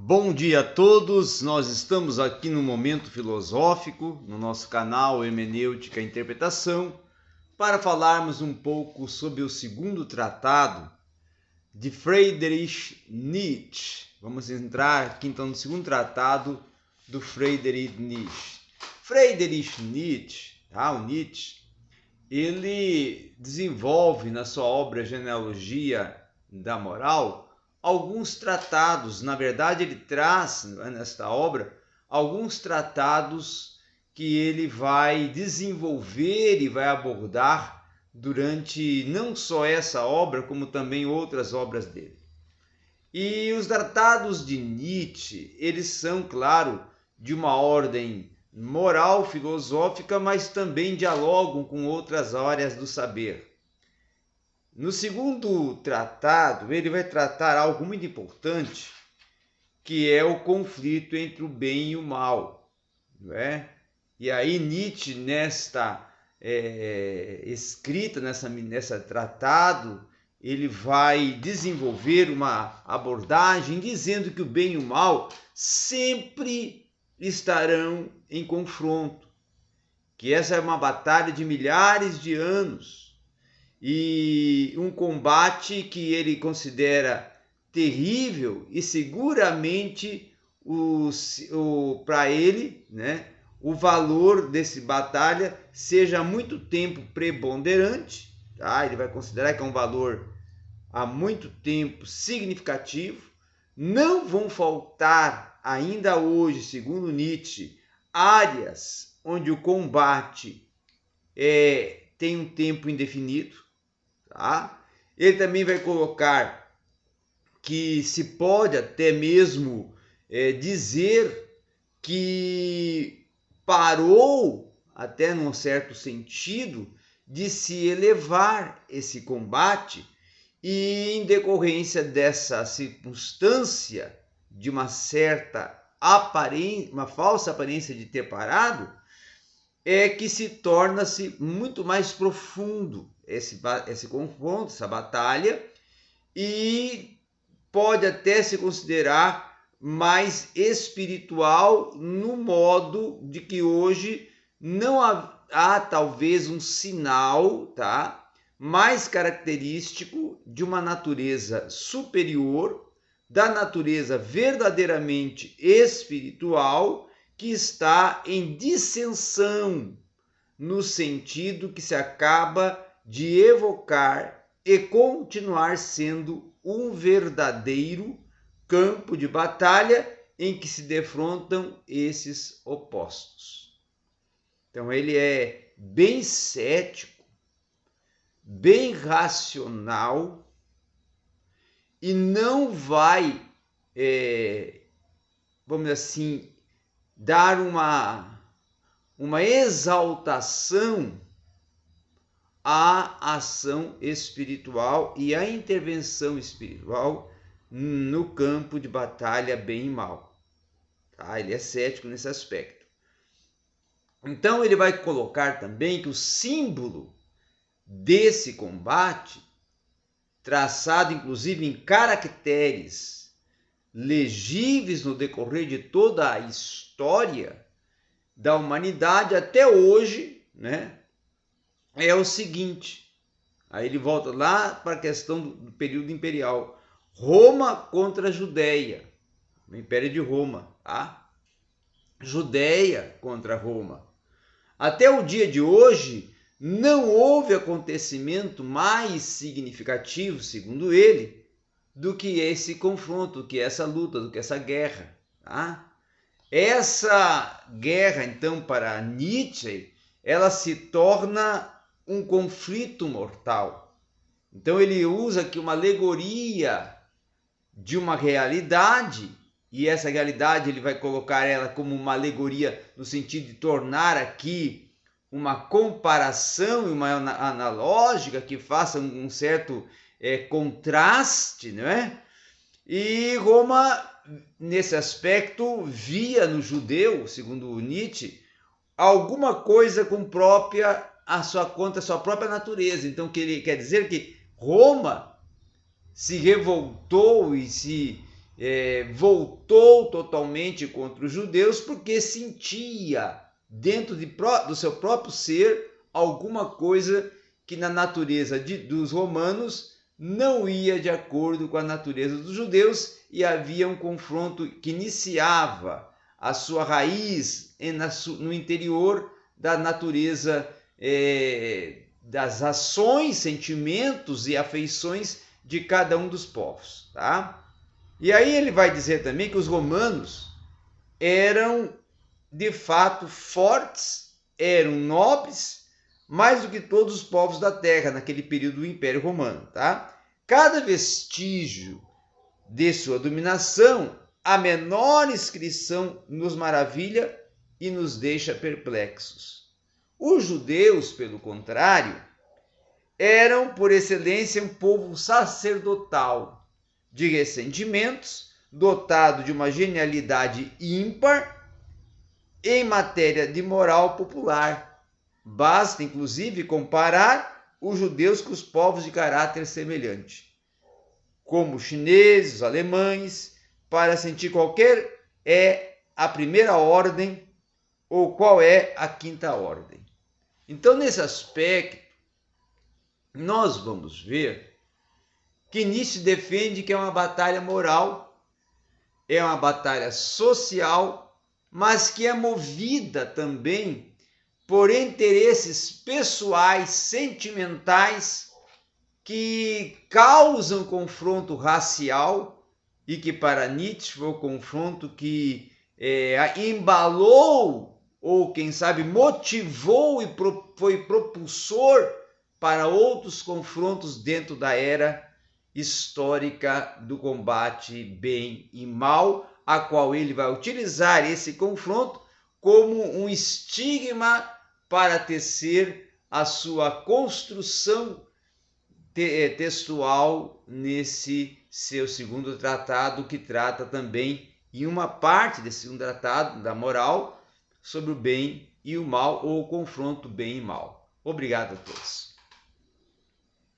Bom dia a todos, nós estamos aqui no Momento Filosófico, no nosso canal Hermenêutica e Interpretação, para falarmos um pouco sobre o segundo tratado de Friedrich Nietzsche. Vamos entrar aqui então no segundo tratado do Friedrich Nietzsche. Friedrich Nietzsche, o Nietzsche, ele desenvolve na sua obra Genealogia da Moral alguns tratados. Na verdade, ele traz nesta obra alguns tratados que ele vai desenvolver e vai abordar durante não só essa obra, como também outras obras dele. E os tratados de Nietzsche, eles são, claro, de uma ordem moral, filosófica, mas também dialogam com outras áreas do saber. No segundo tratado, ele vai tratar algo muito importante, que é o conflito entre o bem e o mal, não é? E aí Nietzsche, nesta escrita, nessa tratado, ele vai desenvolver uma abordagem dizendo que o bem e o mal sempre estarão em confronto, que essa é uma batalha de milhares de anos, e um combate que ele considera terrível, e seguramente para ele, o valor dessa batalha seja há muito tempo preponderante, ele vai considerar que é um valor há muito tempo significativo. Não vão faltar ainda hoje, segundo Nietzsche, áreas onde o combate tem um tempo indefinido. Ele também vai colocar que se pode até mesmo dizer que parou, até num certo sentido, de se elevar esse combate, e em decorrência dessa circunstância de uma certa aparência, uma falsa aparência de ter parado, é que se torna-se muito mais profundo esse confronto, essa batalha, e pode até se considerar mais espiritual, no modo de que hoje não há talvez um sinal, mais característico de uma natureza superior, da natureza verdadeiramente espiritual, que está em dissensão, no sentido que se acaba de evocar e continuar sendo um verdadeiro campo de batalha em que se defrontam esses opostos. Então ele é bem cético, bem racional, e não vai, vamos dizer assim, dar uma exaltação à ação espiritual e à intervenção espiritual no campo de batalha bem e mal. Ele é cético nesse aspecto. Então ele vai colocar também que o símbolo desse combate, traçado inclusive em caracteres legíveis no decorrer de toda a história da humanidade até hoje, é o seguinte. Aí ele volta lá para a questão do período imperial. Roma contra a Judéia, o Império de Roma, Judéia contra Roma. Até o dia de hoje, não houve acontecimento mais significativo, segundo ele, do que esse confronto, do que essa luta, do que essa guerra. Essa guerra, então, para Nietzsche, ela se torna um conflito mortal. Então ele usa aqui uma alegoria de uma realidade, e essa realidade ele vai colocar ela como uma alegoria no sentido de tornar aqui uma comparação e uma analógica que faça um certo contraste, E Roma, nesse aspecto, via no judeu, segundo Nietzsche, alguma coisa contra a sua própria natureza. Então, que ele quer dizer que Roma se revoltou e se voltou totalmente contra os judeus porque sentia dentro do seu próprio ser alguma coisa que na natureza dos romanos não ia de acordo com a natureza dos judeus, e havia um confronto que iniciava a sua raiz no interior da natureza, das ações, sentimentos e afeições de cada um dos povos, tá? E aí ele vai dizer também que os romanos eram de fato fortes, eram nobres, mais do que todos os povos da terra naquele período do Império Romano, tá? Cada vestígio de sua dominação, a menor inscrição, nos maravilha e nos deixa perplexos. Os judeus, pelo contrário, eram por excelência um povo sacerdotal, de ressentimentos, dotado de uma genialidade ímpar em matéria de moral popular. Basta, inclusive, comparar os judeus com os povos de caráter semelhante, como os chineses, os alemães, para sentir qual é a primeira ordem ou qual é a quinta ordem. Então, nesse aspecto, nós vamos ver que Nietzsche defende que é uma batalha moral, é uma batalha social, mas que é movida também por interesses pessoais, sentimentais, que causam confronto racial e que para Nietzsche foi o confronto que embalou ou quem sabe motivou e foi propulsor para outros confrontos dentro da era histórica do combate bem e mal, a qual ele vai utilizar esse confronto como um estigma para tecer a sua construção textual nesse seu segundo tratado, que trata também, em uma parte desse segundo tratado, da moral, sobre o bem e o mal, ou o confronto bem e mal. Obrigado a todos.